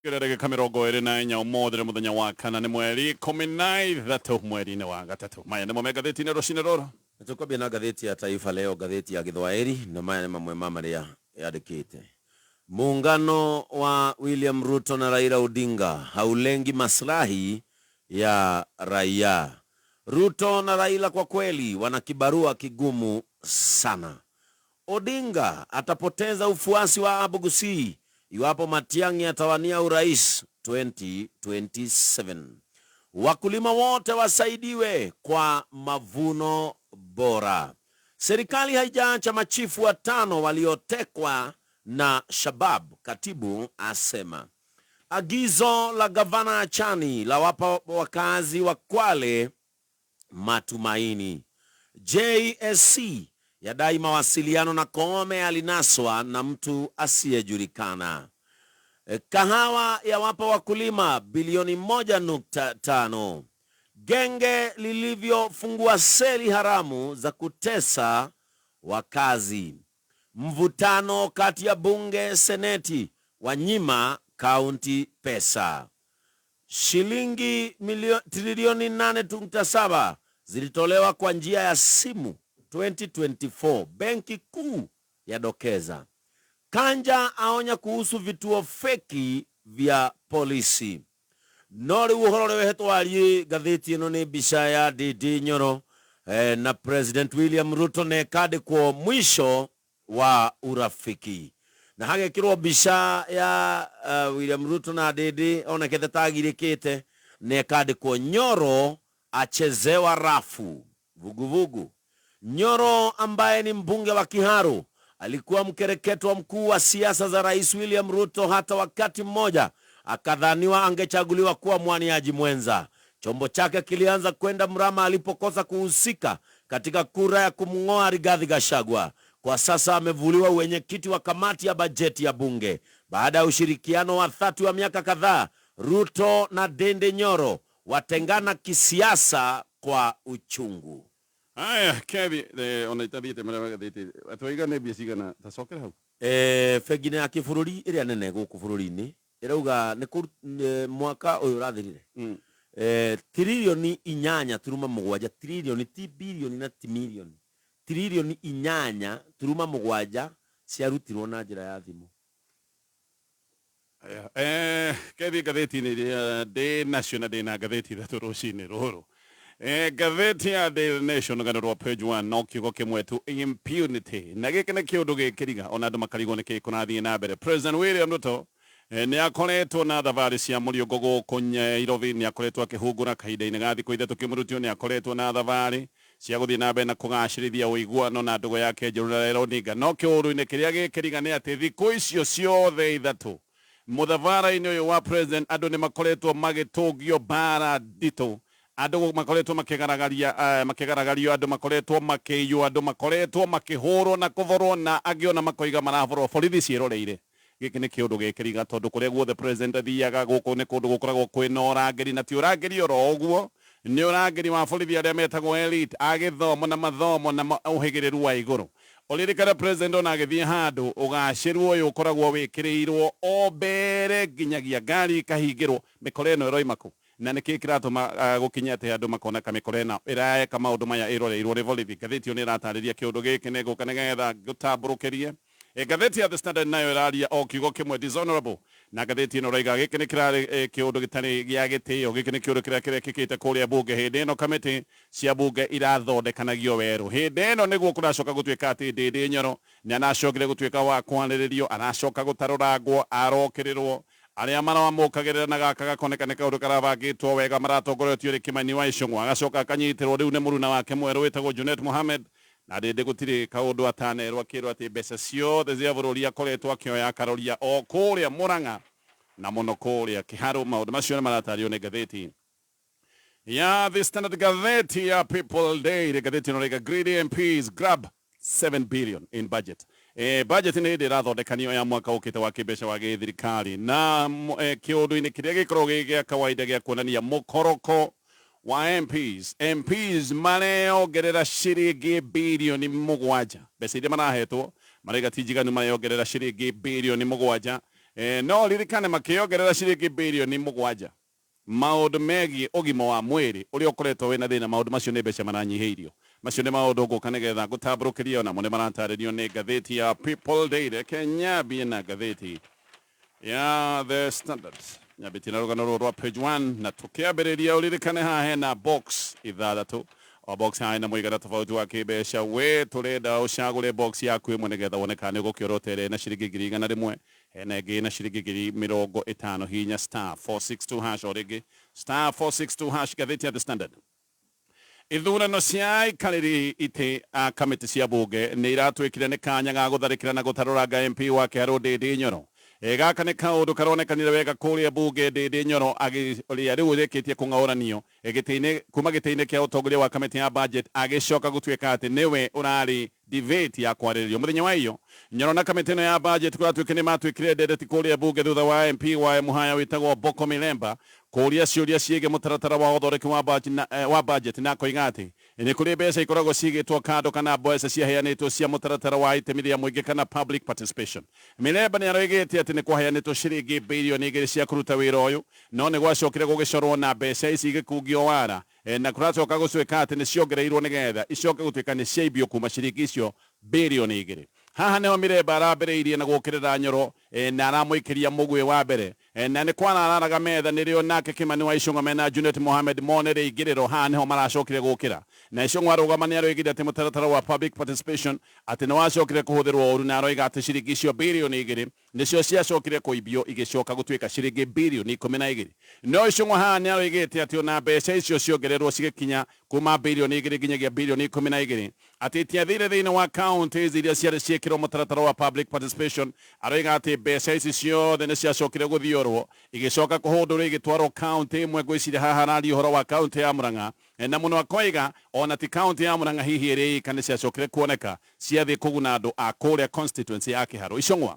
Tukirerege kamirongo iri na inya umuthiri muthenya wa kana ni mweri 13 mweri-ini wa gatatu. Maya nimo me gatheti-ini rucini ruru. Tukwambia na gazeti ya Taifa Leo, gazeti ya Githwairi, na maya ni mamwe maria yandikite. Muungano wa William Ruto na Raila Odinga haulengi maslahi ya raia. Ruto na Raila kwa kweli wana kibarua kigumu sana. Odinga atapoteza ufuasi wa Abugusi iwapo Matiang'i atawania urais 2027. Wakulima wote wasaidiwe kwa mavuno bora. Serikali haijaacha machifu 5 waliotekwa na Shabab, katibu asema. Agizo la gavana Achani la wapa wakazi wa Kwale matumaini. JSC yadai mawasiliano na Koome alinaswa na mtu asiyejulikana. Kahawa ya wapa wakulima bilioni 1.5. Genge lilivyofungua seli haramu za kutesa wakazi. Mvutano kati ya bunge seneti wanyima kaunti pesa. Shilingi trilioni 8.7 zilitolewa kwa njia ya simu 2024. Benki kuu yadokeza. Kanja aonya kuhusu vituo feki vya polisi. Nori uhoro wehetwari gatheti ino ni bisha ya Ndindi Nyoro na President William Ruto ne kadi kwa mwisho wa urafiki. Na hagekirwo bisha ya William Ruto na Ndindi ona kethe tagirikite ne kadi kwa Nyoro achezewa rafu. Vuguvugu. Nyoro ambaye ni mbunge wa Kiharu alikuwa mkereketo mkuu wa siasa za Rais William Ruto, hata wakati mmoja akadhaniwa angechaguliwa kuwa mwaniaji mwenza. Chombo chake kilianza kwenda mrama alipokosa kuhusika katika kura ya kumngoa Rigathi Gachagua. Kwa sasa amevuliwa wenyekiti wa kamati ya bajeti ya bunge. Baada ya ushirikiano wa 30 wa miaka kadhaa, Ruto na Ndindi Nyoro watengana kisiasa kwa uchungu. Aya, Kevi, onaitabite mara gatheti. Atoiga ne biasigana tasokera hau. Fegine ya kifururi iria nene guku bururi-ini irauga ni mwaka uyu rathirire. Trilioni 8.7, trilioni ti bilioni na ti milioni. Trilioni 8.7 ciarutirwo na njira ya thimu. Aya, Kevi gatheti-ini de national de na gatheti thatu rucini ruru. Gazeti ya Daily Nation ganarwa page 1 no kiugo kimwe tu impunity na giki na kiundu gikiriga ona andu makarigo ni kikunathie na mbere. President William Ruto ni akoretwo na thavari cia muriungo guku Nairobi, ni akoretwo akihungura kahinda-ini ga thiku ithatu kimurutio, ni akoretwo na thavari cia guthie na mbere na kugacirithia uiguano na ndugu yake Raila Odinga. No kiuru-ini kiria gikiriga ni ati thiku icio ciothe ithatu muthavara-ini uyu wa president andu ni makoretwo magitungio bara ndito. Andu makoretwo makigaragario, andu makoretwo makiyo, andu makoretwo makihurwo na kuthorwo, na agiona makoiga maravorwo borithi ciroreire. Giki ni kiundu gikiriga tondu kuria guothe president athiaga guku ni kundu gukoragwo kwina urangeri, na ti urangeri oro uguo, ni urangeri wa borithi aria metagwo elite agithomo na mathomo na uhigiriru wa iguru. Olirikana president ona agithie handu ugaciru uyu ukoragwo wikiriirwo o mbere nginyagia ngari kahingirwo mikore ino iroimaku. Na niki kiratuma gukinya ati andu makona kamikore na iraeka maundu maya iroreirwo ni borithi. Gatheti ni iratariria kiundu giki ni guka nigetha gutamburukirie. Gatheti ya The Standard nayo iraria o kiugo kimwe dishonorable, na gatheti ino raiga giki ni kirari kiundu gitari gia gitio. Giki ni kiundu kiria kirekikite kuria bunge hindi ino kamiti cia bunge irathondekanagio weru. Hindi ino niguo kuracoka gutuika ati Ndindi Nyoro ni anacokire gutuika wa kwaniririo, anacoka gutaruragwo, arokirirwo. Aria maramukagirira na gaka gakonekane kaundu karavagitwo wega maratongoretio ri Kimani wa Icung'wa, agacoka akanyitirwo riu ni muruna wake mweru witagwo Junet Mohamed, na Ndindi gutiri kaundu atanerwo akirwo ati mbeca ciothe cia bururi akoretwo akioya akaroria o kuria Murang'a na muno kuria Kiharu. Maundu macio ni maratario ni gatheti ya The Standard, gatheti ya People Day. Gatheti no rega greedy MPs grab 7 billion in budget. Budget ni irathondekanio ya mwaka ukite wa kibeca wa githirikari, na kiundu-ini kiria gikorwo gia kawaida gia kuonania mukoroko wa MPs mareongerera ciringi bilioni 7. Mbeca iria marahetwo marega tijiganu mareongerera ciringi bilioni 7 no ririkane makiongerera ciringi bilioni mugwanja maundu megie ugima wa mwiri uria ukoretwo wina thina maundu macio ni mbeca maranyiheirio macio ni maundu nguka nigetha ngutamburukiria ona mo ni maratarerio ni ngatheti ya People Daily Kenya bina ngatheti ya The Standard nyabiti na rugano rwa page 1 na tukiambiriria uririkane haha hena box ithathatu o box haha na muigana tofauti wa kibeca we turenda ucagure box yaku imwe nigetha wonekane gukiorotere na ciringi 100 hena ingi na ciringi 50 hinya star 462 hash o ringi star 462 hash ngatheti ya The Standard. Ithurano cia ikariri ite a kamiti cia bunge ni iratwikire ni kanya ga gutharikira na gutaruranga MP wa Kiharu Ndindi Nyoro. Gaka nĩ kaũndũ karonekanire wega kũrĩa bunge Ndindi Nyoro ũrĩa rĩu ũrĩkĩtie kũng'aũranio kuma gĩtĩ-inĩ kĩa ũtongoria wa kamĩtĩ ya budget agĩcoka gũtuĩka atĩ nĩwe ũrarĩ debate ya kwarĩrĩrio mũthenya wa iyo Nyoro na kamĩtĩ ĩno ya budget kũratuĩka nĩ matwĩkire ndereti kũrĩa bunge thutha wa MP wa Muhaya wĩtagwo Boko Milemba kũria ciũria ciĩgiĩ mũtaratara wa ũthondeki wa budget na koiga atĩ nĩ kũrĩ mbeca ikoragwo cigĩtwo kando kana mbeca ciaheanĩtwo cia mũtaratara wa itemi rĩa mũingĩ kana public participation. Milemba nĩ aroigĩte atĩ nĩ kwaheanĩtwo ciringi bilioni 2 cia kũruta wĩra ũyũ no nĩ gwacokire gũgĩcorwo na mbeca ici igĩkungio wara na kũracoka gũtuĩka atĩ nĩ ciongereirwo nĩgetha icoke gũtuĩka nĩ ciaibio kuma ciringi icio bilioni 2. Haha nĩho Milemba arambĩrĩirie na gũkĩrĩra Nyoro na aramũikĩria mũgwĩ wa mbere na nĩ kwanararaga metha nĩrĩo nake Kimani wa Icũng'wa mena Junet Mohamed monere igĩrĩro haha nĩho maracokire gũkĩra na Icũng'wa arũgama nĩ aroigire atĩ mũtaratara wa public participation atĩ nĩ wacokire kũhũthĩrwo ũru na aroiga atĩ ciringi icio bilioni 2 nĩcio ciacokire kũibio igĩcoka gũtuĩka ciringi bilioni 12. No Icũng'wa haha nĩ aroigĩte atĩ ona mbeca icio ciongererwo cigĩkinya kuma bilioni 2 nginyagia bilioni 12 atĩ itiathire thĩinĩ wa counties iria ciarĩ ciĩkĩrwo mũtaratara wa public participation. Aroiga atĩ mbeca ici ciothe nĩ ciacokire gũthiorwo igĩcoka kũhũndũrwo igĩtwarwo county ĩmwe ngwĩciria haha araria ũhoro wa county ya Murang'a na mũno akoiga ona ti county ya Murang'a hihi ĩrĩ ĩka nĩ ciacokire kuoneka ciathiĩ kũguna andũ a kũrĩa constituency ya Kiharu. Icũng'wa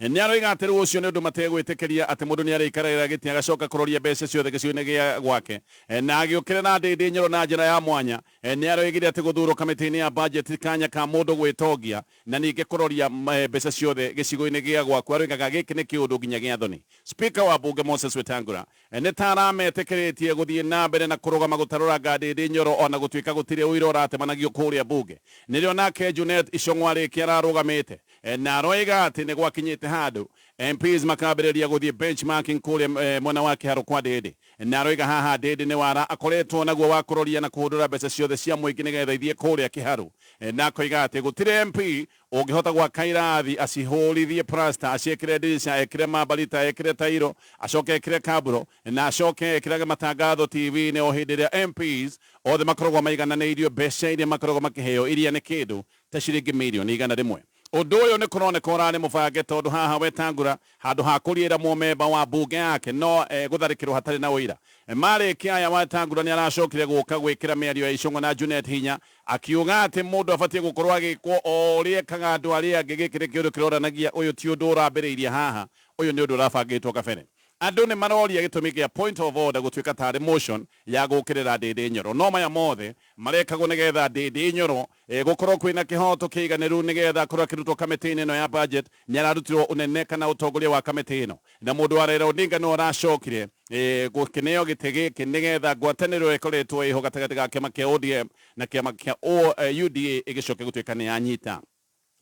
nĩ aroiga atĩ rĩu ũcio nĩ ũndũ mategwĩtĩkĩria atĩ mũndũ nĩ arĩikarĩra gĩtĩ agacoka kũroria mbeca ciothe gĩcigo-inĩ gĩa gwake na agĩũkĩrĩra Ndindi Nyoro na njĩra ya mwanya nĩ aroigire atĩ gũthurwo kamĩtĩ-inĩ ya budget kanya ka mũndũ gwĩtongia na ningĩ kũroria mbeca ciothe gĩcigo-inĩ gĩa gwaku. Aroigaga gĩkĩ nĩ kĩũndũ nginya gĩa thoni. Speaker wa bunge Moses Wetangula nĩ ta arametĩkĩrĩtie gũthiĩ na mbere na kũrũgama gũtarũranga Ndindi Nyoro ona gũtuĩka gũtirĩ ũira ũratemanagio kũrĩa bunge. Nĩrĩo nake Junet Icũng'wa rĩkĩ ararũgamĩte na aroiga atĩ nĩ gwakinyĩte handũ MPs makambĩrĩria gũthiĩ benchmarking kũrĩa mwena wa Kiharu kwa Ndindi na aroiga haha Ndindi nĩ wara akoretwo naguo wa kũroria na kũhũndũra mbeca ciothe cia mũingĩ nĩgetha ithiĩ kũrĩa Kiharu na akoiga atĩ gũtirĩ MP ũngĩhota gwaka irathi acihũrithie plasta aciĩkĩre ndirisha ekĩre mambarita ekĩre tairo acoke ekĩre kaburo na acoke ekĩrage matangatho TV-inĩ o hĩndĩ ĩrĩa MPs othe makoragwo maigananĩirio mbeca iria makoragwo makĩheo iria nĩ kĩndũ ta ciringi milioni 100. Ũndũ ũyũ nĩ kũroneka ũrarĩ mũbange tondũ haha Wetangula handũ ha kũriĩra mũmemba wa bunge yake no gũtharĩkĩrwo hatarĩ na ũira marĩkia aya Wetangula nĩ aracokire gũka gwĩkĩra mĩario ya Icũng'wa na Junet hinya akiuga atĩ mũndũ abatiĩ gũkorwo agĩkwo o ũrĩa ekaga andũ arĩa angĩ. Gĩkĩ nĩ kĩũndũ kĩroranagia ũyũ ti ũndũ ũrambĩrĩirie haha, ũyũ nĩ ũndũ ũrabangĩtwo kabere. Andũ nĩ maroria gĩtũmi kĩa point of order gũtuĩka tarĩ motion ya gũkĩrĩra Ndindi Nyoro no maya mothe marekagwo nĩgetha Ndindi Nyoro gũkorwo kwĩna kĩhoto kĩiganĩru nĩgetha akorwo akĩrutwo kamĩtĩ-inĩ ĩno ya budget nĩ ararutirwo ũnene kana ũtongoria wa kamĩtĩ ĩno na mũndũ wa Raila Odinga nĩ aracokire gũkĩneo gĩtĩ gĩkĩ nĩgetha ngwatanĩro ĩkoretwo ĩho gatagatĩ ga kĩama kĩa ODM na kĩama kĩa UDA ĩgĩcoke gũtuĩka nĩ yanyita.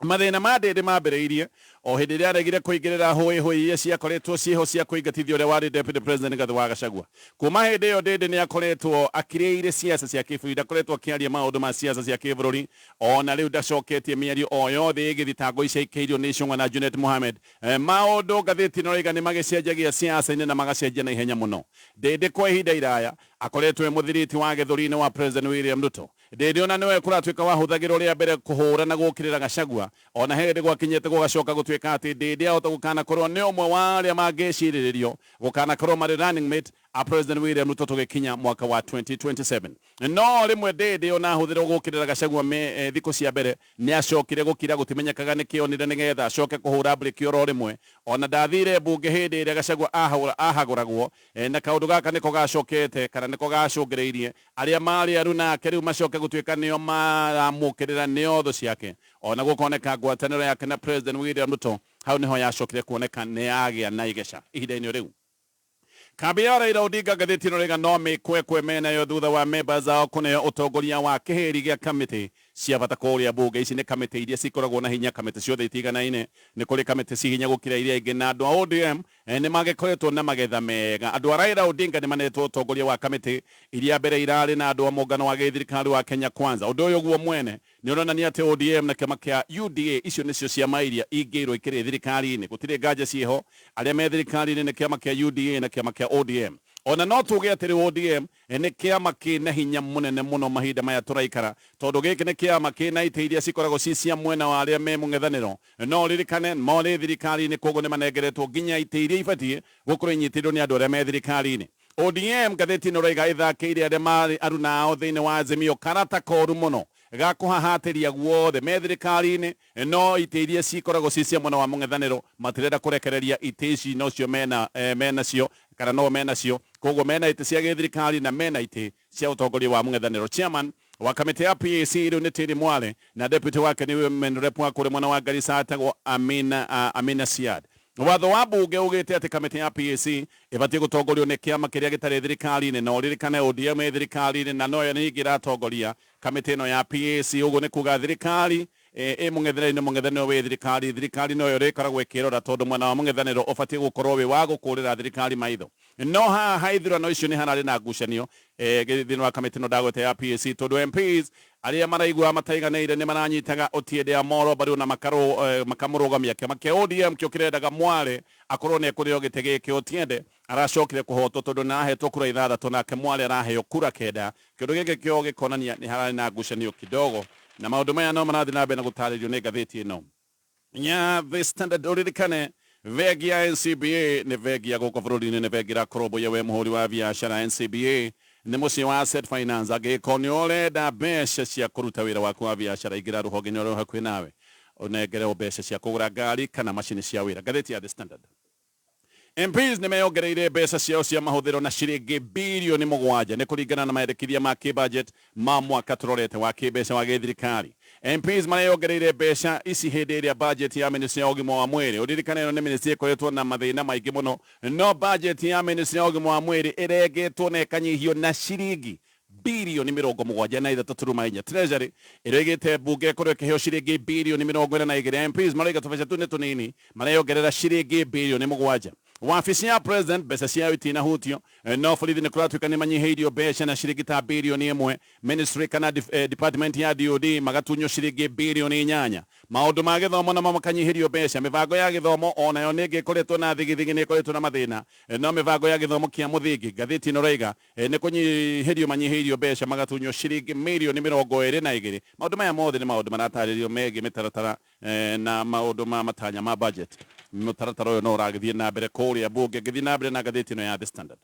Mathĩna ma Ndindi mambĩrĩirie o hĩndĩ ĩrĩa aregire kũingĩrĩra hũĩ iria ciakoretwo ciĩho cia kũingatithia ũrĩa warĩ deputy president Rigathi wa Gachagua. Kuma hĩndĩ ĩyo Ndindi nĩ akoretwo akirĩire siasa cia kĩbũrũri, ndakoretwo akĩaria maũndũ ma siasa cia kĩbũrũri ona rĩu ndacoketie mĩario o yothe ĩgiĩ thitango icia ikĩirio nĩ Icũng'wa na Junet Mohamed. Maũndũ ngathĩti ĩno rĩiga nĩ magĩcenjagia siasa-inĩ na magacenjia na ihenya mũno. Ndindi kwa ihinda iraya akoretwo e mũthiriti wa gĩthũri-inĩ wa President William Ruto. Ndindi ona nĩwe kũratuĩka wahũthagĩrwo rĩa mbere kũhũra na gũkĩrĩra Gachagua ona hĩndĩ gwakinyĩte gũgacoka gũtuĩka atĩ Ndindi ahota gũkanakorwo nĩ ũmwe wa arĩa mangĩcirĩrĩrio gũkanakorwo marĩ running mate a President William Ruto tũgĩkinya mwaka wa 2027. No rĩmwe Ndindi ona ahũthĩrwo gũkĩrĩra Gachagua thikũ cia mbere nĩ acokire gũkira gũtimenyekaga nĩ kĩonire nĩgetha acoke kũhũra breki oro rĩmwe ona ndathire bunge hĩndĩ ĩrĩa Gachagua ahagũragwo na kaũndũ gaka nĩko gacokete kana nĩko gacũngĩrĩirie arĩa marĩ aru nake rĩu macoke gũtuĩka nĩo maramũkĩrĩra nĩo thũ ciake ona gũkoneka ngwatanĩro yake na President William Ruto hau niho yacokire kuoneka nĩ yagĩa na igeca ihinda-inĩ rĩu. Kambi ya Raila Odinga ngathĩti ĩno rĩga no mĩkwekwe mena yo thutha wa memba zao kũneo ũtongoria wa kĩhĩri gĩa kamĩtĩ cia bata kũrĩa mbunge. Ici nĩ kamĩtĩ iria cikoragwo na hinya, kamĩtĩ ciothe itiganaine. Nĩ kũrĩ kamĩtĩ ci hinya gũkĩra iria ingĩ, na andũ a ODM nĩ magĩkoretwo na magetha mega. Andũ a Raila Odinga nĩ manetwo ũtongoria wa kamĩtĩ iria mbere irarĩ na andũ a mũngano wa gĩthirikari wa Kenya Kwanza. Ũndũ ũyũ guo mwene nĩ ũronania atĩ ODM na kĩama kĩa UDA icio nĩcio ciama iria ingĩirwo ikĩrĩ thirikari-inĩ. Gũtirĩ nganja ciĩho, arĩa me thirikari-inĩ nĩ kĩama kĩa UDA na kĩama kĩa ODM. Ona no tuge atĩ ODM nĩ kĩama kĩna hinya mũnene mũno mahinda maya tũraikara, tondũ gĩkĩ nĩ kĩama kĩna itĩ iria cikoragwo ci cia mwena wa arĩa me mũng'ethanĩro. No ririkane marĩ thirikari-inĩ, koguo nĩ manengeretwo nginya itĩ iria ibatiĩ gũkorwo inyitĩrĩirwo nĩ andũ arĩa me thirikari-inĩ. ODM ngathĩti-inĩ ũraiga ĩthakĩire arĩa marĩ aruna ao thĩinĩ wa Azimio karata koru mũno ga kũhahatĩria guothe me thirikari-inĩ, no itĩ iria cikoragwo ci cia mwena wa mũng'ethanĩro matirenda kũrekereria itĩ ici nocio menacio kana no menacio. Koguo mena itĩ cia gĩthirikari na mena itĩ cia ũtongoria wa mũng'ethanĩro. Chairman wa kamĩtĩ ya PAC rĩu nĩ Tĩri Mwale na deputy wake nĩ women rep wa kũrĩ mwena wa Garissa atagwo Amina Siad. Watho wa mbunge ugĩte atĩ kamĩtĩ ya PAC ĩbatiĩ gũtongorio nĩ kĩama kĩrĩa gĩtarĩ thirikari-inĩ, no ririkane ODM ĩ thirikari-inĩ na noyo nĩ ĩratongoria kamĩtĩ ĩno ya PAC. Ũguo nĩ kuga thirikari mũng'ethanĩro wĩ thirikari, thirikari noyo ĩkoragwo ĩkĩrora, tondũ mwena wa mũng'ethanĩro ũbatiĩ gũkorwo wĩ wa gũkũrĩra thirikari maitho. No haha ithurano icio nĩ hararĩ na ngucanio thĩinĩ wa kamĩtĩ ĩno ndagwete ya PAC, tondũ MPs arĩa maraigua mataiganĩire nĩ maranyitaga Otiende Amolo bari na makamũrũgamia. Kĩama kĩa ODM kĩo kĩrendaga Mwale akorwo nĩ ekũrĩo gĩtĩ gĩkĩ. Otiende aracokire kũhotwo tondũ nĩ ahetwo kura 6 nake Mwale araheo kura 9. Kĩndũ gĩkĩ kĩo gĩkonania nĩ hararĩ na ngucanio kidogo, na maũndũ maya no marathiĩ na mbere na gũtarĩrio nĩ ngathĩti ĩno ya The Standard. Ũririkane vengi ya NCBA nĩ vengi ya gũkũ bũrũri-inĩ, nĩ vengi ĩrakũrũmbũiya we mũhũri wa biacara. NCBA nĩ mũciĩ wa Asset Finance. Angĩkorwo nĩ ũrenda mbeca cia kũruta wĩra waku wa biacara, ingĩra rũhonge-inĩ rũrĩa hakuhĩ nawe ũnengerwo mbeca cia kũgũra ngari kana macini cia wĩra. Ngathĩti ya The Standard. MPs nĩ meyongereire mbeca ciao cia mahũthĩro na ciringi bilioni 7 nĩ kũringana na maendekithia ma kĩbudget ma mwaka tũrorete wa kĩmbeca wa gĩthirikari. MPs mareyongereire mbeca ici hĩndĩ ĩrĩa budget ya ministry ya ũgima wa mwĩrĩ. Ũririkane ĩno nĩ ministry ĩkoretwo na mathĩna maingĩ mũno, no budget ya ministry ya ũgima wa mwĩrĩ ĩrengetwo na ĩkanyihio na ciringi bilioni 73.4. Treasury ĩroigĩte mbunge ĩkorwo ĩkĩheo ciringi bilioni 42. MPs marauga tũbeca tũu nĩ tũnini, mareyongerera ciringi bilioni 7. Wabici ya president mbeca ciao itinahutio, no borithi nĩ kũratuĩka nĩ manyihĩirio mbeca na ciringi ta bilioni 1. Ministry kana department ya DOD magatunyo ciringi bilioni 8. Maũndũ ma gĩthomo namo makanyihĩrio mbeca. Mĩbango ya gĩthomo onayo nĩ ĩgĩkoretwo na thigithigi, nĩ ĩkoretwo na mathĩna, no mĩbango ya gĩthomo kĩa mũthingi ngathĩti ĩno raiga nĩ kũnyihĩrio manyihĩirio mbeca magatunyo ciringi milioni 22. Maũndũ maya mothe nĩ maũndũ maratarĩrio megiĩ mĩtaratara na maũndũ ma matanya ma budget. Mũtaratara ũyũ no ũragĩthiĩ na mbere kũrĩa mbunge, ngĩthiĩ na mbere na ngathĩti ĩno ya The Standard.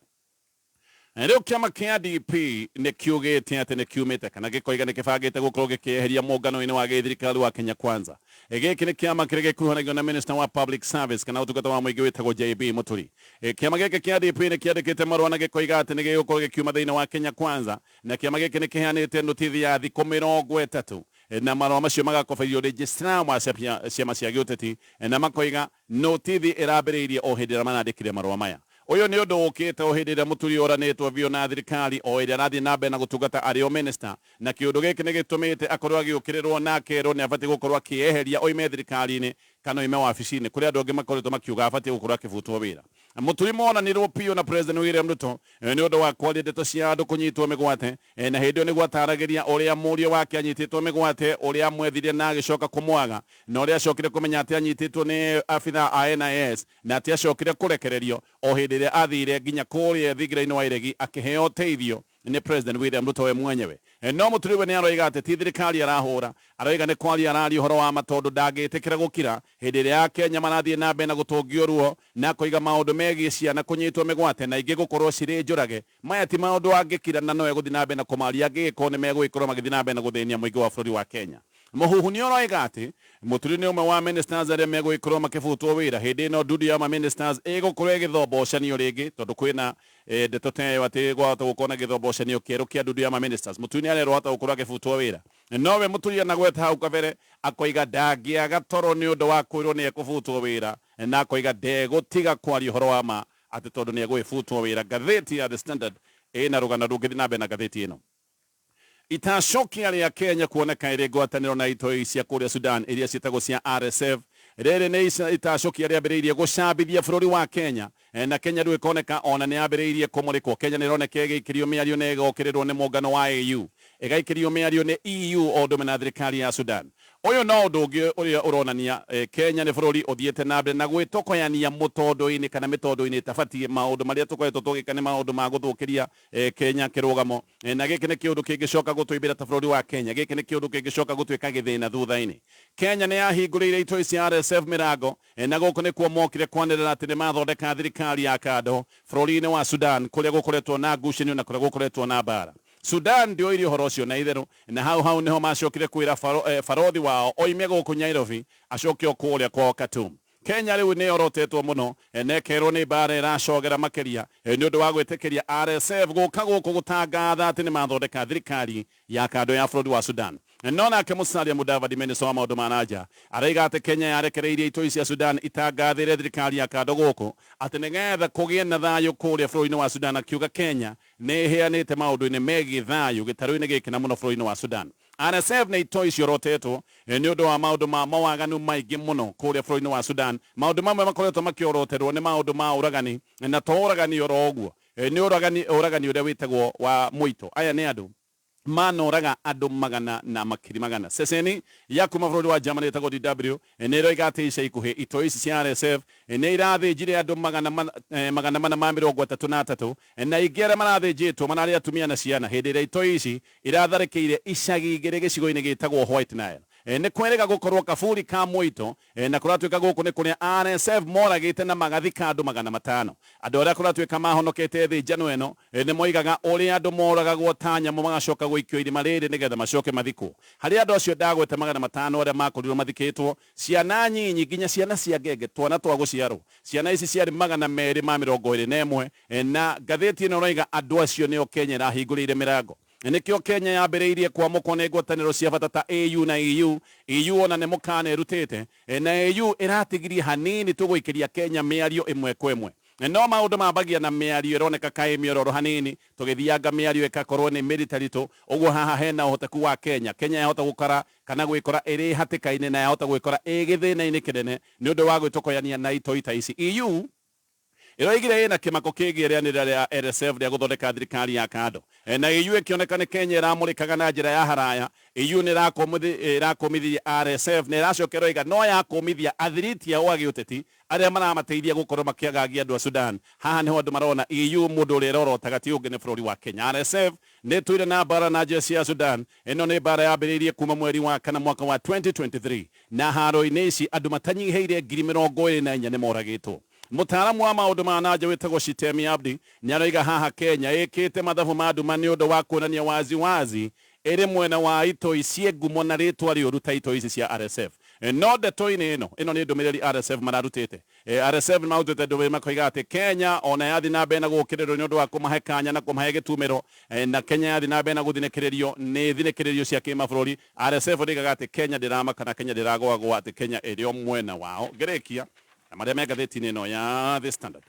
Rĩu kĩama kĩa DP nĩ kiugĩte atĩ nĩ kiumĩte kana gĩkoiga nĩ kĩbangĩte gũkorwo gĩkĩeheria mũngano-inĩ wa gĩthirikari wa Kenya Kwanza. Gĩkĩ nĩ kĩama kĩrĩa gĩkuruhanagio na Minister wa Public Service kana ũtungata wa mũingĩ wĩtagwo JB Mũturi. Kĩama gĩkĩ kĩa DP nĩ kĩandĩkĩte marũa na gĩkoiga atĩ nĩ gĩgũkorwo gĩkiuma thĩinĩ wa Kenya Kwanza, na kĩama gĩkĩ nĩ kĩheanĩte notithi ya thikũ 30 na marũa macio magakoberio registrar wa ciama cia gĩũteti, na makoiga notithi ĩrambĩrĩirie o hĩndĩ ĩrĩa manandĩkire marũa maya. Ũyũ nĩ ũndũ ũkĩte o hĩndĩ ĩrĩa Mũturi oranĩtwo biũ na thirikari o ĩrĩa arathiĩ na mbere na gũtungata arĩ o minister, na kĩũndũ gĩkĩ nĩ gĩtũmĩte akorwo agĩũkĩrĩrwo na akerwo nĩ abatiĩ gũkorwo akĩeheria oime thirikari-inĩ kana oime wabici-inĩ, kũrĩ andũ angĩ makoretwo makiuga abatiĩ gũkorwo akĩbutwo wĩra. Mũturi monanirwo piũ na President William Ruto nĩ ũndũ wa kwaria ndeto cia andũ kũnyitwo mĩgwate, na hĩndĩ ĩyo nĩguo ataragĩria ũrĩa mũriũ wake anyitĩtwo mĩgwate, ũrĩa amwethire na agĩcoka kũmwaga, na ũrĩa acokire kũmenya atĩ anyitĩtwo nĩ abitha a NIS na atĩ acokire kũrekererio o hĩndĩ ĩrĩa athire nginya kũrĩa thingira-inĩ wa iregi akĩheo ũteithio nĩ President William Ruto we mwenyewe. No Mũturi we nĩ aroiga atĩ ti thirikari arahũra, aroiga nĩ kwaria araria ũhoro wa matondũ ndangĩtĩkĩra gũkira hĩndĩ ĩrĩa Akenya marathiĩ na mbere na gũtũngio ruo na kũiga maũndũ megiĩ ciana kũnyitwo mĩgwate na ingĩ gũkorwo cirĩ njũrage. Maya ti maũndũ angĩkira na no egũthiĩ na mbere na kũmaria, angĩgĩkorwo nĩ megũgĩkorwo magĩthiĩ na mbere na gũthĩnia mũingĩ wa bũrũri wa Kenya. Mũhuhu nĩ ũroiga atĩ Mũturi nĩ ũmwe wa ministers arĩa megũgĩkorwo makĩbutwo wĩra hĩndĩ ĩno ndudu ya ministers ĩgũkorwo ĩgĩthombocanio rĩngĩ, tondũ kwĩna ndeto teyo atĩ gwahota gũkorwo na gĩthombocanio kĩerũ kĩa ndudu ya ministers. Mũturi nĩ arerwo hata gũkorwo akĩbutwo wĩra, nowe muturia na gweta hau kabere akoiga ndagiaga toro ni undu wa kwirwo ni ekubutwo wira na akoiga ndegutiga kwaria horo wa ma ati tondu ni egwibutwo wira. Gatheti ya The Standard ina rugano rungithi na bena gatheti ino itacokia ria Kenya kuoneka iri ngwataniro na itoi cia kuria Sudan iria cietagwo cia RSF. Rere ni itacokia ria mbiriirie gucambithia bururi wa Kenya na Kenya riu ikoneka ona ni ambiriirie kumurikwo. Kenya ni roneka igikirio miario na igokirirwo ni muungano wa AU, igaikirio miario ni EU o ndume na thirikari ya Sudan. Uyu no undu ungi uria uronania Kenya ni bururi uthiete na mbere na gwitokoyania mutondo-ini kana mitondo-ini tabatie maundu maria tukoretwo tugika ni maundu ma guthukiria Kenya kirugamo na giki ni kiundu kingicoka gutwibira ta bururi wa Kenya. Giki ni kiundu kingicoka gutwika githina thutha-ini. Kenya ni yahingurire itoi cia RSF mirango na guku ni kuo mokire kwanirira ati ni mathondeka thirikari ya kando bururi-ini wa Sudan kuria gukoretwo na ngucanio na kuria gukoretwo na mbara. Sudan ndio iri horo cio na itheru na hau niho macokire kwira farodhi wao oime guku Nairobi acoke okuria kwa Khartoum. Kenya riu ni orotetwo muno nekerwo ni mbara iracogera makiria ni undu wa gwitikiria RSF guka guku gutangatha ati ni mathondeka thirikari ya kando ya bururi wa Sudan. Nona ke Musalia Mudavadi minister wa maundu ma nanja araiga ati Kenya yarekereirie itoi cia Sudan itangathire thirikari ya kando guku ati nigetha kugie na thayu kuria bururi-ini wa Sudan, akiuga Kenya ni heanite maundu-ini megi thayu gitaru-ini giki na muno bururi-ini wa Sudan. RSF na itoi ciorotetwo ni undu wa maundu ma mawaganu maingi muno kuria bururi-ini wa Sudan. Maundu mamwe makoretwo makioroterwo ni maundu ma uragani na to uragani oro uguo ni uragani uria witagwo wa muito. Aya ni andu manoraga andu magana na makiri magana. Ceceni ya kuma bururi wa Germany itago DW ni roiga ati ica ikuhi itoi ici cia RSF ni irathinjire andu magana mana ma 33 na ingere marathinjitwo manari atumia na ciana hindi ria itoi ici iratharikire icagi igiri gicigo-ini gitagwo White Nile. Ni kwerega gukorwo kaburi ka muito na kuratwika guku ni kuria RSF moragite na magathika andu 500. Andu aria kuratwika mahonokete thi njano eno ni moigaga uria andu moragagwo tanya mo magacoka guikio irima riri nigetha macoke mathikwo. Hari andu acio ndagwete 500 aria makorirwo mathikitwo, ciana nyinyi nginya ciana cia ngenge twana twa guciarwo. Ciana ici ciari 221 na gatheti ino roiga andu acio nio Kenya irahingurire mirango. Nikio Kenya yambiriirie kwamukwo ni ngwataniro cia bata ta AU na EU ona ni mukana irutite na EU iratigirie hanini tuguikiria Kenya miario imwe kwa imwe. No maundu mabagia na miario ironeka kai miororo hanini tugithianga miario ikakorwo ni military tu uguo haha hena uhoteku wa Kenya yahota gukara kana gwikora iri hatikaine na yahota gwikora igithina-ini kinene ni undu wa gwitokoyania na itoi ta ici. EU iroigire ina kimako kigiranira ria RSF ria guthondeka thirikari ya kando na EU ikioneka ni Kenya iramurikaga na njira ya haraya. EU ni irakomithia RSF na iracokera iga no yakomithia athiriti ao agiuteti aria maramateithia gukorwo makiagagia andu a Sudan. Haha niho andu marona EU mundu uria irorotaga ti ungi ni bururi wa Kenya. RSF ni tuire na mbara na jeshi ya Sudan. Ino ni mbara yambiriirie kuma mweri wa kana mwaka wa 2023 na haro-ini ici andu matanyiheire 24,000 ni moragitwo. Mutaalamu wa maundu ma nanja witagwo Shitemi Abdi niaroiga haha Kenya ikite mathabu ma nduma ni undu wa kuonania wazi iri mwena wa itoi cie ngumo na ritwa rioru ta itoi ici cia RSF. No ndeto-ini ino ni ndumiriri RSF mararutite. RSF mautite ndumiriri makoiga ati Kenya ona yathi na mbere na gukirirwo ni undu wa kumahe kanya na kumahe gitumiro na Kenya yathi na mbere na guthinikirerio ni thinikirerio cia kimabururi. RSF rigaga ati Kenya ndiramaka na Kenya ndiragwagwo ati Kenya iri o mwena wao. Gerekia maria me gatheti-ini ino ya The Standard.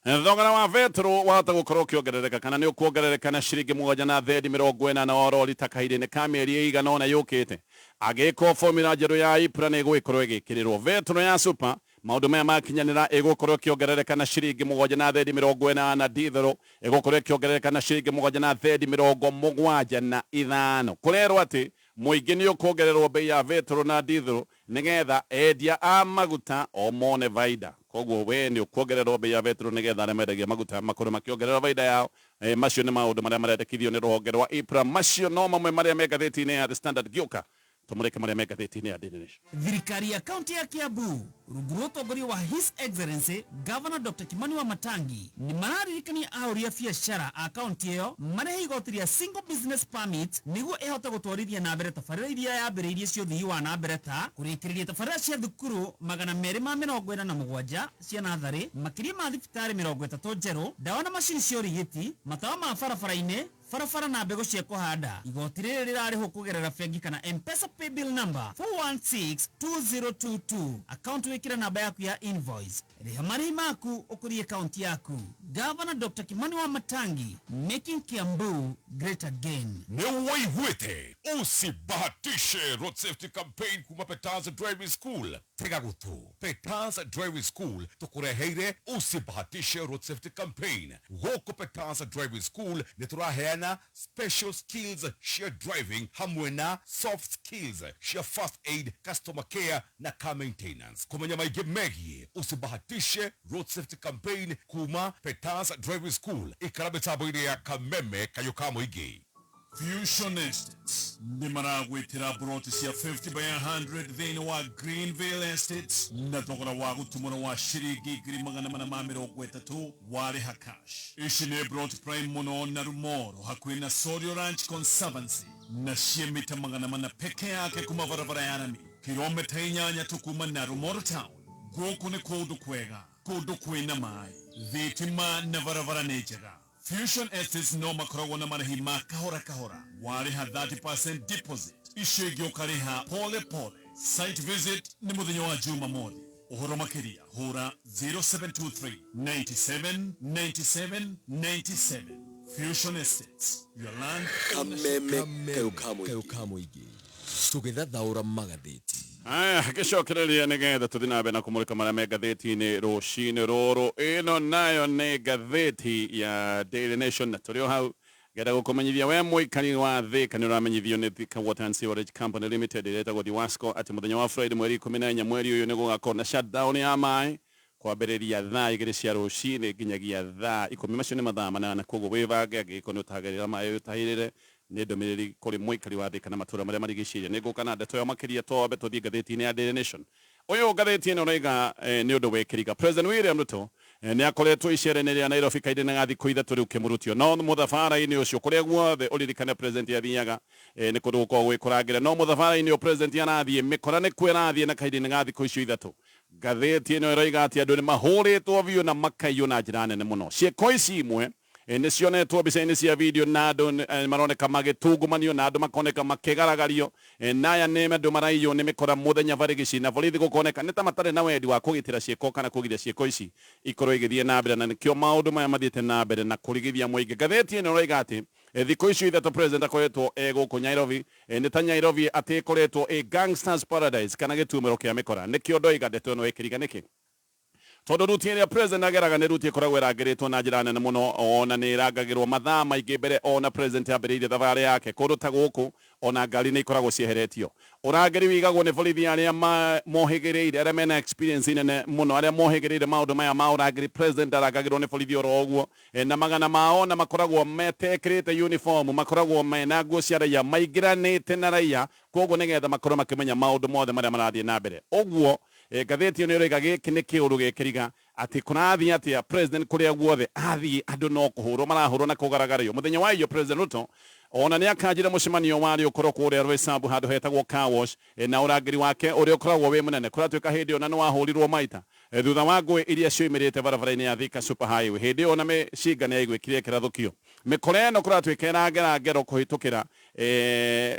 Thogora wa vetro wahota gukorwo ukiongerereka kana ni ukuongerereka na ciringi 1.40 na oro rita kahinda-ini ka mieri igana ona yukite. Agiko formula njeru ya IPRA ni igwikorwo igikirirwo. Vetro ya super maundu maya makinyanira igukorwo ikiongerereka na ciringi 1.40 na diesel igukorwo ikiongerereka na ciringi 1.75. Kurerwo ati muingi ni ukuongererwo bei ya vetro na diesel nigetha endia a maguta o mone baida. Koguo we ni ukuongererwo bei ya vetro nigetha aria mendagia maguta makorwo makiongerera baida yao. Macio ni maundu maria marendekithio ni ruhonge rwa IPRA. Macio no mamwe maria me gatheti-ini ya The Standard. Gioka tumureke maria me gatheti-ini ya Ndindi Nyoro. Thirikari ya kaunti ya Kiambu rungu rwa utongoria wa His Excellency Governor Dr. Kimani wa Matangi ni mararirikania ahũri a biacara a kaunti iyo marehe igoti ria single business permit niguo ihota gutwarithia na mbere tabarĩra iria yambĩrĩirie cia ũthii wa na mbere ta kũrĩkĩrĩria tabarĩra cia thukuru 247 cia natharĩ, makĩria ma thibitarĩ 30 njerũ, ndawa na macini cia ũrigiti, matawa ma barabara-inĩ, barabara na mbegũ cia kũhanda. Igoti rĩrĩ rĩrarĩhwo kũgerera bengi kana M-Pesa paybill number 4162022. Account wĩkĩra namba yaku ya invoice. Rĩha marĩhi maku ũkũrie account yaku. Governor Dr. Kimani wa Matangi, making Kiambu great again. Niwaihwete usibahatishe road safety campaign kuma Petanza Driving School. Tega gutu Petanza Driving School tukureheire usibahatishe road safety campaign. Goko Petanza Driving School nituraheana special skills share driving hamwe na soft skills share first aid, customer care na car maintenance. Kumenya maige megi usibahatishe road safety campaign kuma Petanza Driving School ikarabe taboide ya Kameme Kayokamo igi. Fusion Estates nimaragwitira broti cia 50 by 100 thini wa Greenville Estates na thogora wa gutumura wa shiringi 830 wari hakash. Ici ni broti prime muno na Rumoro hakuhi na Sorio Ranch Conservancy na ciemita 400 peke yake kuma barabara ya rami kilomita 8 tu kuma na Rumoro town. Guku ni kundu kwega, kundu kwina mai, thitima na barabara ni njega. Fusion Estates no makoragwo na marĩhi ma kahora kahora. Warĩha 30% deposit, icĩngĩ ũkarĩha pole pole. Site visit nĩ mũthenya wa Jumamothi. Ũhoro makĩria hũra 0723 97 97 97. Fusion Estates, your land. Kameme Kayokamo igi tũgĩthathaũra magathĩti. Gĩcokereria nĩgetha tũthiĩ na mbere na kũmũrĩka marĩa me ngathĩti-inĩ rũcinĩ rũrũ. Ĩno nayo nĩ ngathĩti ya Daily Nation na tũrĩ o hau ngenda gũkũmenyithia we mũikari wa Thika nĩ ũramenyithio nĩ Thika Water and Sewerage Company Limited ĩretagwo DIWASCO atĩ mũthenya wa Friday mweri 14 mweri ũyũ nĩ gũgakorwo na shutdown ya maĩ kwambĩrĩria thaa 2 cia rũcinĩ nginyagia thaa 10. Macio nĩ mathaa 8 koguo wĩbange angĩkorwo nĩ ũtahagĩrĩra maĩ ũtahĩrĩre nĩ ndũmĩrĩri kũrĩ mũikari wa Thika na matũũra marĩa marigicĩirie. Nĩ ngũka na ndeto ya makĩria twambe tũthiĩ ngathĩti-inĩ ya Daily Nation. Ũyũ ngathĩti ĩno ũrauga nĩ ũndũ wĩkĩriga President William Ruto nĩ akoretwo icera-inĩ rĩa Nairobi kaingĩ na thikũ ithatũ rĩu kĩmũrutio no mũthabara-inĩ ũcio kũrĩa guothe ũririkane president yathiaga nĩ kũndũ gũkoragwo gwĩkũrangĩra no mũthabara-inĩ ũyũ president arathiĩ mĩkora nĩ kwĩrathiĩ na kaingĩ na thikũ icio ithatũ. Ngathĩti ĩno ĩrauga atĩ andũ nĩ mahũrĩtwo biũ na makaiywo na njĩra nene mũno. Ciĩko ici imwe nĩ cionetwo mbica-inĩ cia video na andũ maroneka magĩtungumanio na andũ makoneka makĩgaragario na aya nĩ andũ maraiywo nĩ mĩkora mũthenya barĩgĩci na borithi gũkoneka nĩ ta matarĩ na wendi wa kũgitĩra ciĩko kana kũgiria ciĩko ici ikorwo igĩthiĩ na mbere na nĩkĩo maũndũ maya mathiĩte na mbere na kũrigithia mũingĩ. Ngathĩti ĩno ũrauga atĩ thikũ icio ithatũ president akoretwo gũkũ Nairobi nĩ ta Nairobi atĩ ĩkoretwo gangsters paradise kana gĩtumĩro kĩa mĩkora. Nĩkĩo ndoiga ndeto ĩno ĩkĩriga nĩkĩ tondũ ruti ĩrĩa president ageraga nĩ ruti ĩkoragwo ĩrangĩrĩtwo na njĩra nene mũno ona nĩ ĩrangagĩrwo mathaa maingĩ mbere ona president ambĩrĩirie thabarĩ yake kũndũ ta gũkũ ona ngari nĩ ikoragwo cieheretio. Ũrangĩri wĩigagwo nĩ borithi arĩa mohĩgĩrĩire arĩa mena experience nene mũno arĩa mohĩgĩrĩire maũndũ maya ma ũrangĩri. President arangagĩrwo nĩ borithi oro ũguo na magana mao na makoragwo metekĩrĩte uniform makoragwo mena nguo cia raia maingĩranĩte na raia koguo nĩgetha makorwo makĩmenya maũndũ mothe marĩa marathiĩ na mbere. Ũguo ngathĩti ĩno ĩroiga gĩkĩ nĩ kĩũru gĩkĩriga atĩ kũrathiĩ atĩa president kũrĩa guothe athiĩ andũ no kũhũrwo marahũrwo na kũgaragario. Mũthenya wa iyo president Ruto ona nĩ akanjire mũcemanio warĩ ũkorwo kũrĩa Roysambu handũ hetagwo car wash na ũrangĩri wake ũrĩa ũkoragwo wĩ mũnene kũratuĩka hĩndĩ ona nĩ wahũrirwo maita thutha wa ngũĩ iria cioimĩrĩte barabara-inĩ ya Thika super highway. Hĩndĩ ĩyo ona mĩcinga nĩ yaigwĩkire kĩrathũkio. Mĩkora ĩno kũratuĩka ĩrangerangero kũhĩtũkĩra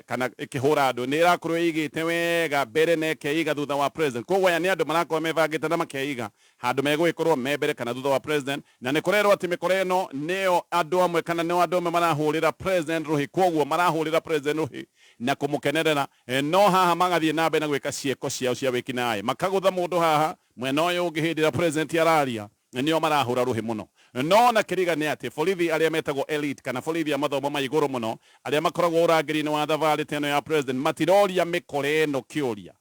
kana ĩkĩhũra andũ nĩ ĩrakorwo ĩigĩte wega mbere na ĩkeiga thutha wa president. Koguo aya nĩ andũ marakorwo mebangĩte na makeiga handũ megũgĩkorwo me mbere kana thutha wa president na nĩ kũrerwo atĩ mĩkora ĩno nĩyo andũ amwe kana nĩo andũ amwe marahũrĩra president rũhĩ. Koguo marahũrĩra president rũhĩ na kũmũkenerera no haha magathiĩ na mbere na gwĩka ciĩko ciao cia wĩkinaĩ makagũtha mũndũ haha mwena ũyũ ũngĩ hĩndĩ ĩrĩa president araria nĩo marahũra rũhĩ mũno. No na kĩriga nĩ atĩ borithi arĩa metagwo elite kana borithi a mathomo ma igũrũ mũno arĩa makoragwo ũrangĩri-inĩ wa thabarĩ ta ĩno ya president matiroria mĩkora ĩno kĩũria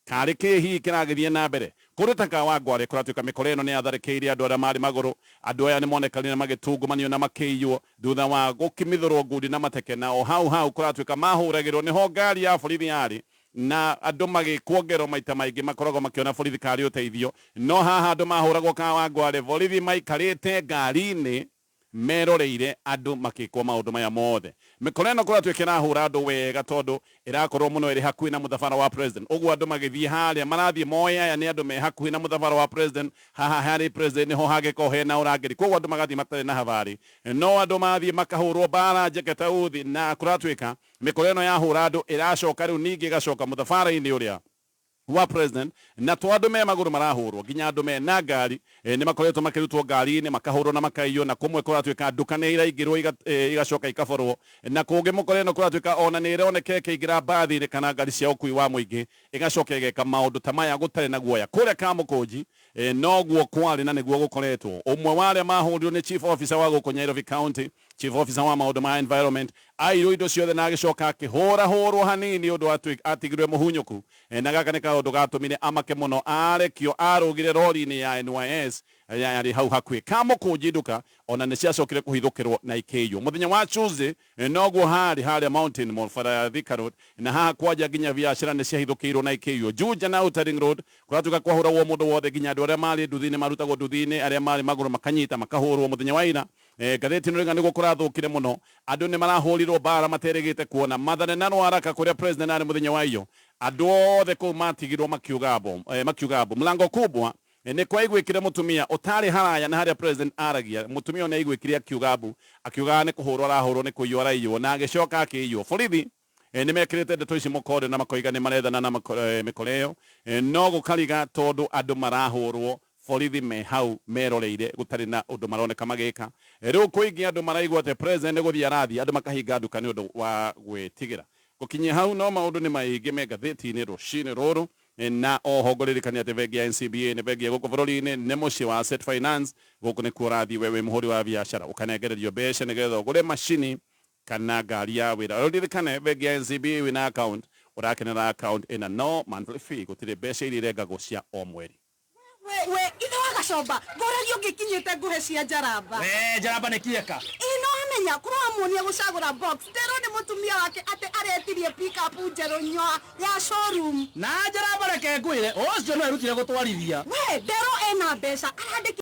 karĩ kĩhi kĩragĩthiĩ na mbere kũrĩ ta Kawangware kũratuĩka mĩkora ĩno nĩ yatharĩkĩire andũ arĩa marĩ magũrũ. Andũ aya nĩ monekanire magĩtungumanio na makĩiywo thutha wa gũkĩmithũrwo ngundi na mateke na o hau kũratuĩka mahũragĩrwo nĩho ngari ya borithi yarĩ na andũ magĩkuongerwo maita maingĩ makoragwo makĩona borithi karĩ ũteithio. No haha andũ mahũragwo Kawangware borithi maikarĩte ngari-inĩ meroreire andu makikwo maundu maya mothe mikoro ino kora twikira hura andu wega tondu irakorwo muno iri hakuhi na muthabara wa president uguo andu magithie haria marathie moya aya ni andu me hakuhi na muthabara wa president haha hari president niho hageko hena urangeri koguo andu magathie matari na habari no andu mathie makahurwo bara njeketa uthi na kuratwika mikoro ino ya hura andu iracoka riu ningi igacoka muthabara-ini uria wa president na twandu me maguru marahurwo ginya andu me na ngari ni makoretwo makirutwo ngari-ini makahurwo na makaiyo na kumwe kuratwika nduka ni iraingirwo igacoka ikaborwo na kungi mukore ino kuratwika ona ni ironeke ikiingira mbathi-ini kana ngari cia ukui wa muingi igacoka igeka maundu ta maya gutari na guoya kuria Kamukunji noguo kwari na niguo gukoretwo umwe wa aria mahurirwo ni chief officer wa guku Nyairobi County chief officer wa maundu ma environment airwo indo ciothe na agicoka akihurahurwo hanini undu atigirwe muhunyuku na gaka ni kaundu gatumire amake muno arekio arugire rori-ini ya NYS yari hau hakuhi Kamukunji nduka ona ni ciacokire kuhithukirwo na ikeiyo muthenya wa Tuesday noguo haria Mountain Mall bara Thika Road na haha kwaja ginya biashara ni ciahithukirwo na ikeiyo Juja na Outer Road kuratuka kwahuragwo mundu wothe ginya andu aria mari nduthi-ini marutagwo nduthi-ini aria mari maguru makanyita makahurwo muthenya wa ira gatheti nurenga niguo kurathukire muno andu ni marahurirwo bara materegete kuona Mathare na Rwaraka kuria president ari muthenya wa iyo andu othe kuu matigirwo makiugabo mlango kubwa ni kwa igwikire mutumia utari haraya na haria president aragia mutumia ona igwikire akiugaga ni kuhurwo arahurwo ni kuiywo araiywo na agicoka akiiywo borithi ni mekirite ndeto ici mukode na makoiga ni marethana na mikoreyo no gukariga tondu andu marahurwo borithi me hau meroreire gutari na undu maroneka magika riu kuingi andu maraigwa ate president guthia arathi andu makahinga nduka ni undu wa gwitigira gukinyia hau no maundu ni maingi me gatheti-ini rucini ruru na oho nguririkania ati bengi ya NCBA ni bengi ya guku bururi-ini ni mucii wa Asset Finance guku ni kurathi wewe muhuri wa biashara ukanengererio mbeca nigetha ugure macini kana ngari ya wira uririkane bengi ya NCBA wina account urakenera account ina no monthly fee gutire mbeca iria irengagwo cia o mweri we ithe wa Gacomba ngorario ngikinyite nguhe cia njaramba njaramba ni kieka ino amenya kurwa muonia gucagura box tero ni mutumia wake ate aretirie pick up njeru nyoa ya showroom na njaramba reke ngwire ucio no erutire gutwarithia we ndero ena mbeca arandiki